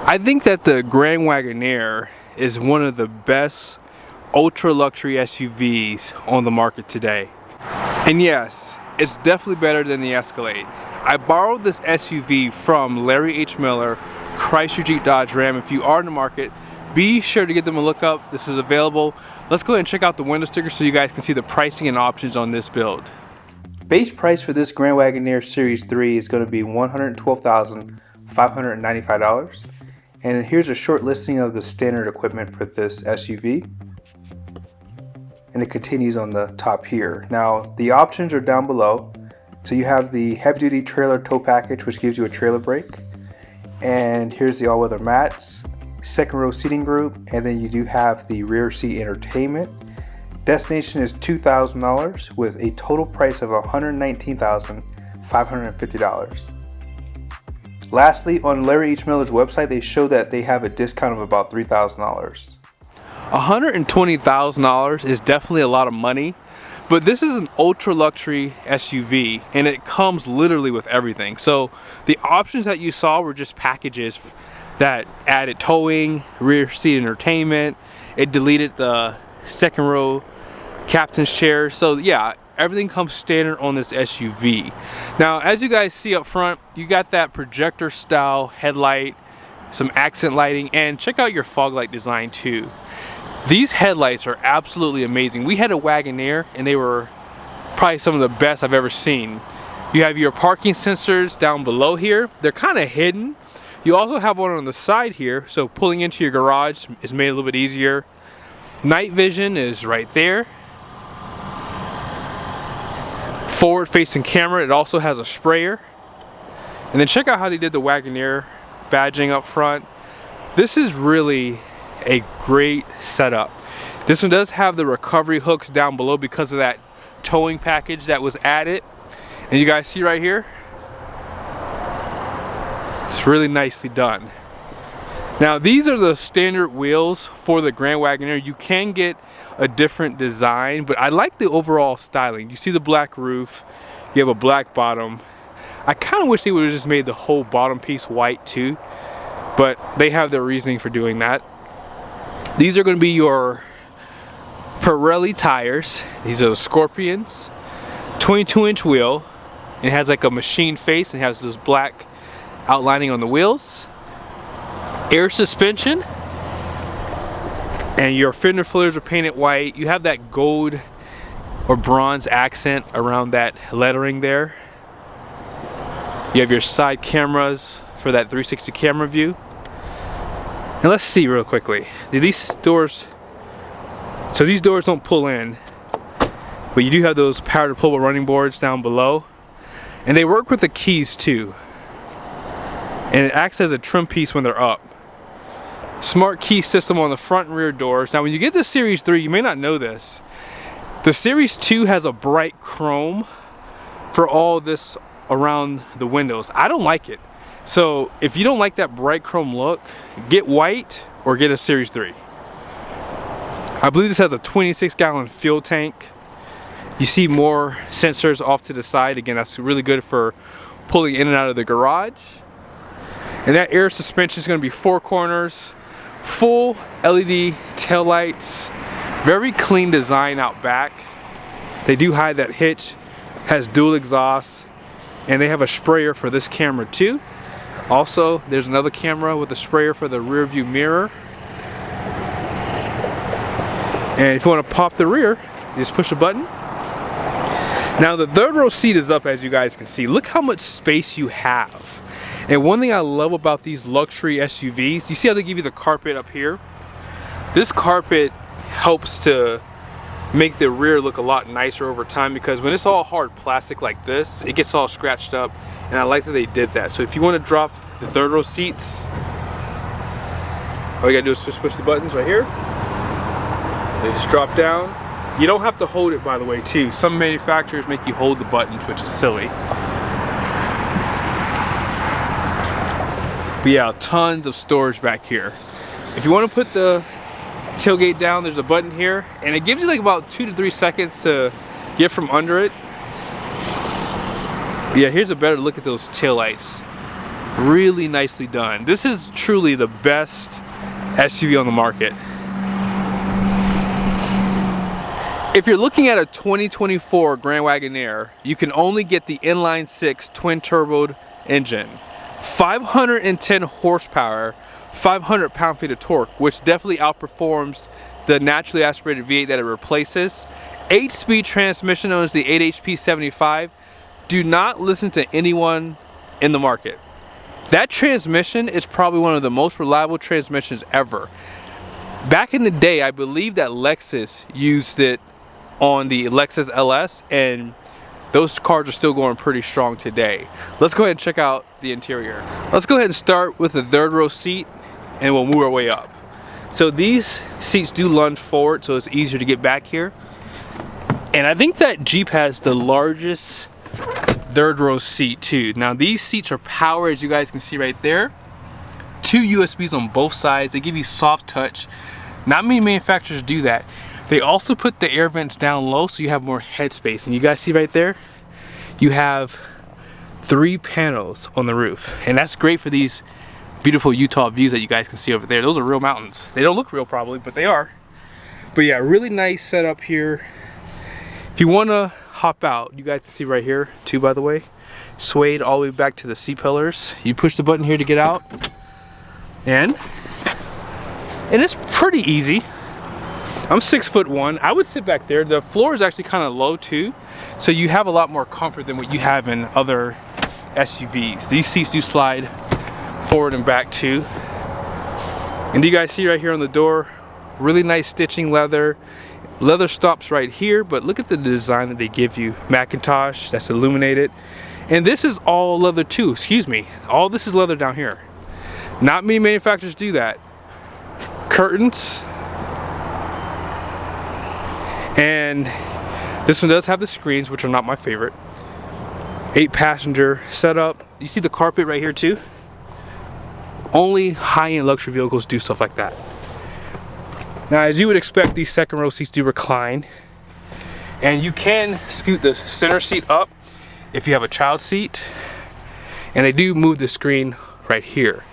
I think that the Grand Wagoneer is one of the best ultra luxury SUVs on the market today. And yes, it's definitely better than the Escalade. I borrowed this SUV from Larry H. Miller, Chrysler Jeep Dodge Ram. If you are in the market, be sure to give them a look up. This is available. Let's go ahead and check out the window sticker so you guys can see the pricing and options on this build. Base price for this Grand Wagoneer Series 3 is going to be $112,595. And here's a short listing of the standard equipment for this SUV. And it continues on the top here. Now the options are down below. So you have the heavy duty trailer tow package, which gives you a trailer brake. And here's the all-weather mats, second row seating group, and then you do have the rear seat entertainment. Destination is $2,000 with a total price of $119,550. Lastly, on Larry H. Miller's website, they show that they have a discount of about $3,000. $120,000 is definitely a lot of money, but this is an ultra luxury SUV and it comes literally with everything. So the options that you saw were just packages that added towing, rear seat entertainment. It deleted the second row captain's chair. So yeah, everything comes standard on this SUV. Now, as you guys see up front, you got that projector style headlight, some accent lighting, and check out your fog light design too. These headlights are absolutely amazing. We had a Wagoneer and they were probably some of the best I've ever seen. You have your parking sensors down below here. They're kind of hidden. You also have one on the side here, so pulling into your garage is made a little bit easier. Night vision is right there. Forward facing camera, it also has a sprayer. And then check out how they did the Wagoneer badging up front. This is really a great setup. This one does have the recovery hooks down below because of that towing package that was added. And you guys see right here, it's really nicely done. Now these are the standard wheels for the Grand Wagoneer. You can get a different design, but I like the overall styling. You see the black roof, you have a black bottom. I kind of wish they would have just made the whole bottom piece white too, but they have their reasoning for doing that. These are going to be your Pirelli tires. These are the Scorpions, 22-inch wheel. It has like a machine face and has this black outlining on the wheels. Air suspension, and your fender flares are painted white. You have that gold or bronze accent around that lettering there. You have your side cameras for that 360 camera view. And let's see real quickly, do these doors, so these doors don't pull in, but you do have those power deployable running boards down below, and they work with the keys too, and it acts as a trim piece when they're up. Smart key system on the front and rear doors. Now when you get the Series 3, you may not know this, the Series 2 has a bright chrome for all this around the windows. I don't like it. So if you don't like that bright chrome look, get white or get a Series 3. I believe this has a 26-gallon fuel tank. You see more sensors off to the side. Again, that's really good for pulling in and out of the garage. And that air suspension is going to be 4 corners, full LED taillights, very clean design out back. They do hide that hitch, has dual exhaust, and they have a sprayer for this camera too. Also, there's another camera with a sprayer for the rear view mirror. And if you want to pop the rear, you just push a button. Now the third row seat is up, as you guys can see. Look how much space you have. And one thing I love about these luxury SUVs, you see how they give you the carpet up here? This carpet helps to make the rear look a lot nicer over time, because when it's all hard plastic like this, it gets all scratched up, and I like that they did that. So if you want to drop the third row seats, all you gotta do is just push the buttons right here. They just drop down. You don't have to hold it, by the way, too. Some manufacturers make you hold the buttons, which is silly. But yeah, tons of storage back here. If you want to put the tailgate down, there's a button here, and it gives you like about 2 to 3 seconds to get from under it. Yeah, here's a better look at those taillights. Really nicely done. This is truly the best SUV on the market. If you're looking at a 2024 Grand Wagoneer, you can only get the inline-6 twin-turboed engine. 510 horsepower, 500 pound-feet of torque, which definitely outperforms the naturally aspirated V8 that it replaces. 8-speed transmission known as the 8HP75. Do not listen to anyone in the market. That transmission is probably one of the most reliable transmissions ever. Back in the day, I believe that Lexus used it on the Lexus LS, and those cars are still going pretty strong today. Let's go ahead and check out the interior. Let's go ahead and start with the third row seat, and we'll move our way up. So these seats do lunge forward, so it's easier to get back here. And I think that Jeep has the largest third row seat too. Now these seats are powered, as you guys can see right there. 2 USBs on both sides. They give you soft touch. Not many manufacturers do that. They also put the air vents down low so you have more headspace. And you guys see right there, you have 3 panels on the roof. And that's great for these beautiful Utah views that you guys can see over there. Those are real mountains. They don't look real probably, but they are. But yeah, really nice setup here. If you want to hop out, you guys can see right here too, by the way, suede all the way back to the seat pillars. You push the button here to get out, and it's pretty easy. I'm 6'1". I would sit back there. The floor is actually kind of low too, so you have a lot more comfort than what you have in other SUVs. These seats do slide forward and back too. And do you guys see right here on the door, really nice stitching leather. Leather stops right here, but look at the design that they give you. Macintosh, that's illuminated. And this is all leather too, excuse me. All this is leather down here. Not many manufacturers do that. Curtains. And this one does have the screens, which are not my favorite. 8-passenger setup. You see the carpet right here too? Only high-end luxury vehicles do stuff like that. Now, as you would expect, these second row seats do recline. And you can scoot the center seat up if you have a child seat. And they do move the screen right here.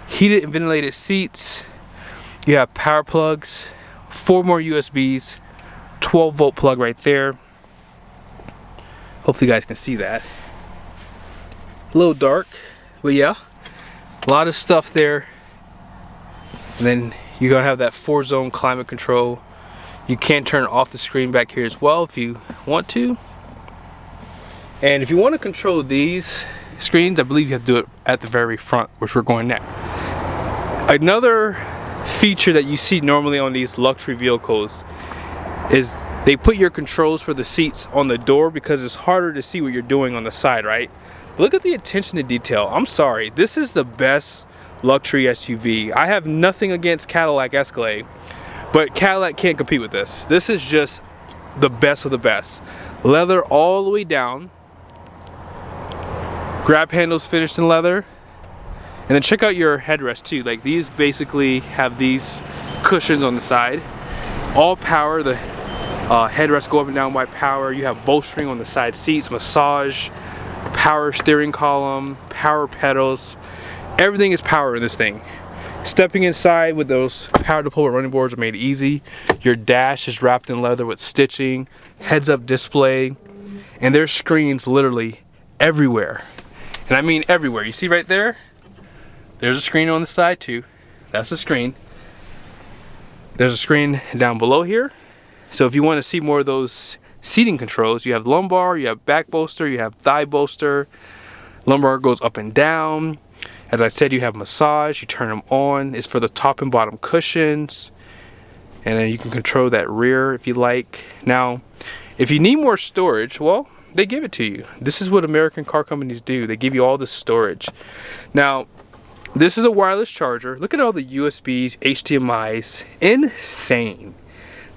Heated and ventilated seats. You have power plugs, 4 more USBs, 12-volt plug right there. Hopefully you guys can see that. A little dark, but yeah, a lot of stuff there. And then you're gonna have that 4-zone climate control. You can turn off the screen back here as well if you want to. And if you want to control these screens, I believe you have to do it at the very front, which we're going next. Another feature that you see normally on these luxury vehicles is they put your controls for the seats on the door because it's harder to see what you're doing on the side, right? But look at the attention to detail. I'm sorry, this is the best luxury SUV. I have nothing against Cadillac Escalade, but Cadillac can't compete with this. This is just the best of the best. Leather all the way down. Grab handles finished in leather. And then check out your headrest too. Like these basically have these cushions on the side. All power, the headrests go up and down by power. You have bolstering on the side seats, massage, power steering column, power pedals. Everything is power in this thing. Stepping inside with those power to pull running boards are made easy. Your dash is wrapped in leather with stitching, heads-up display, and there's screens literally everywhere. And I mean everywhere. You see right there? There's a screen on the side too. That's a screen. There's a screen down below here. So if you want to see more of those seating controls, you have lumbar, you have back bolster, you have thigh bolster. Lumbar goes up and down. As I said, you have massage, you turn them on. It's for the top and bottom cushions. And then you can control that rear if you like. Now, if you need more storage, well, they give it to you. This is what American car companies do. They give you all this storage. Now, this is a wireless charger. Look at all the USBs, HDMIs. Insane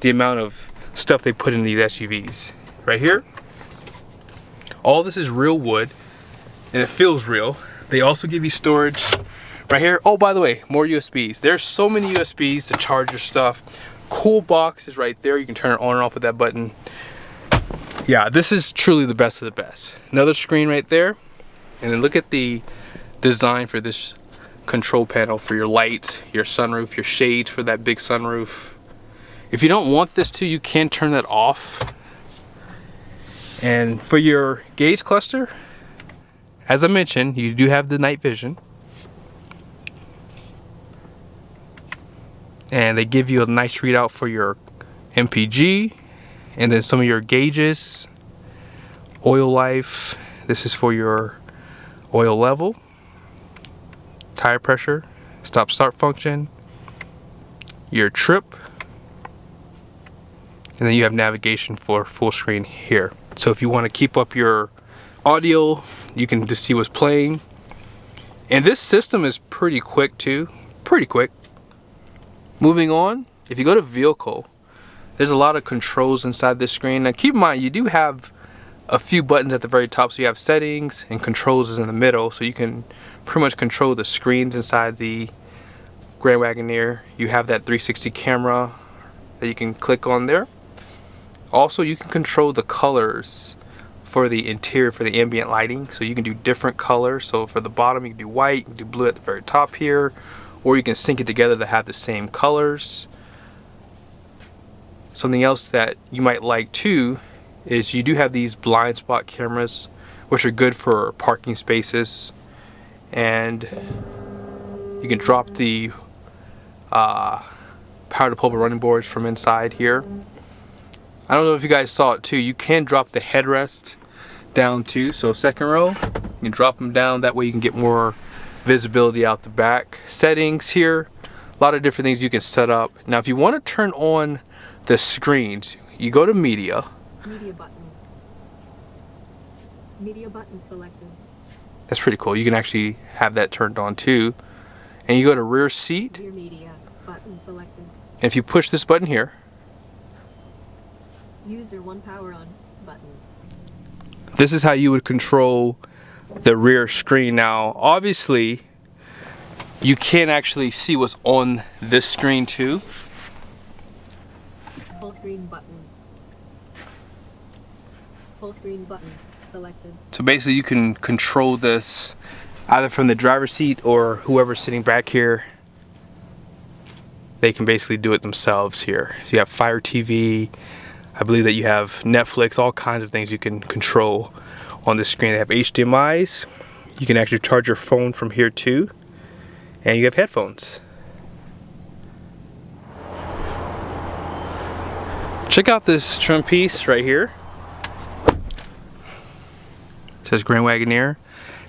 the amount of stuff they put in these SUVs. Right here, all this is real wood and it feels real. They also give you storage right here. Oh, by the way, more USBs. There's so many USBs to charge your stuff. Cool box is right there. You can turn it on and off with that button. Yeah, this is truly the best of the best. Another screen right there. And then look at the design for this control panel for your lights, your sunroof, your shades for that big sunroof. If you don't want this to, you can turn that off. And for your gauge cluster, as I mentioned, you do have the night vision. And they give you a nice readout for your MPG, and then some of your gauges, oil life. This is for your oil level, tire pressure, stop start function, your trip, and then you have navigation for full screen here. So if you want to keep up your audio, you can just see what's playing. And this system is pretty quick too, pretty quick. Moving on, if you go to vehicle, there's a lot of controls inside this screen. Now keep in mind, you do have a few buttons at the very top. So you have settings and controls is in the middle. So you can pretty much control the screens inside the Grand Wagoneer. You have that 360 camera that you can click on there. Also, you can control the colors for the interior, for the ambient lighting. So you can do different colors. So for the bottom, you can do white, you can do blue at the very top here. Or you can sync it together to have the same colors. Something else that you might like too is you do have these blind spot cameras, which are good for parking spaces. And you can drop the power to pulpit running boards from inside here. I don't know if you guys saw it too. You can drop the headrest down too. So second row, you can drop them down. That way you can get more visibility out the back. Settings here, a lot of different things you can set up. Now if you want to turn on the screens, you go to media. Media button. Media button selected. That's pretty cool. You can actually have that turned on too. And you go to rear seat. Rear media button selected. And if you push this button here, user 1 power on button. This is how you would control the rear screen. Now obviously you can actually see what's on this screen too. Full screen button. Full screen button selected. So basically you can control this either from the driver's seat or whoever's sitting back here. They can basically do it themselves here. So you have Fire TV, I believe that you have Netflix, all kinds of things you can control on this screen. They have HDMIs. You can actually charge your phone from here too. And you have headphones. Check out this trim piece right here. It says Grand Wagoneer.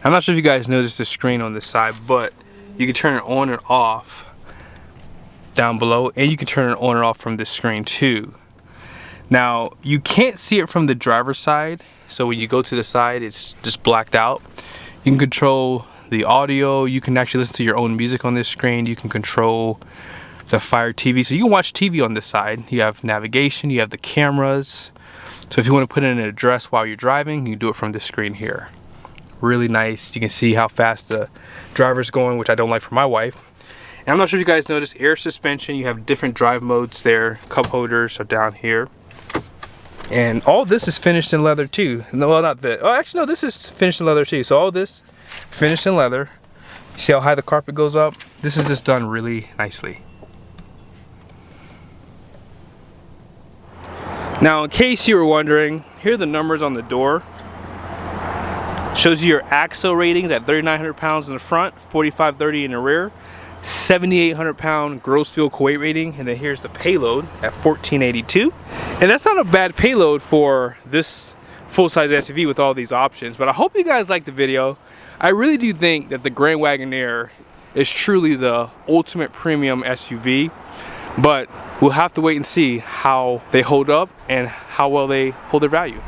I'm not sure if you guys noticed the screen on this side, but you can turn it on and off down below, and you can turn it on and off from this screen too. Now you can't see it from the driver's side, so when you go to the side it's just blacked out. You can control the audio, you can actually listen to your own music on this screen, you can control the Fire TV, so you can watch TV on this side. You have navigation, you have the cameras, so if you want to put in an address while you're driving, you can do it from this screen here. Really nice. You can see how fast the driver's going, which I don't like for my wife. And I'm not sure if you guys noticed air suspension. You have different drive modes there. Cup holders are down here. And all this is finished in leather too. No, well, not that. Oh, actually, no, this is finished in leather too. So all this finished in leather. You see how high the carpet goes up? This is just done really nicely. Now, in case you were wondering, here are the numbers on the door. Shows you your axle ratings at 3,900 pounds in the front, 4,530 in the rear, 7,800 pound gross vehicle weight rating, and then here's the payload at 1,482. And that's not a bad payload for this full-size SUV with all these options. But I hope you guys liked the video. I really do think that the Grand Wagoneer is truly the ultimate premium SUV. But we'll have to wait and see how they hold up and how well they hold their value.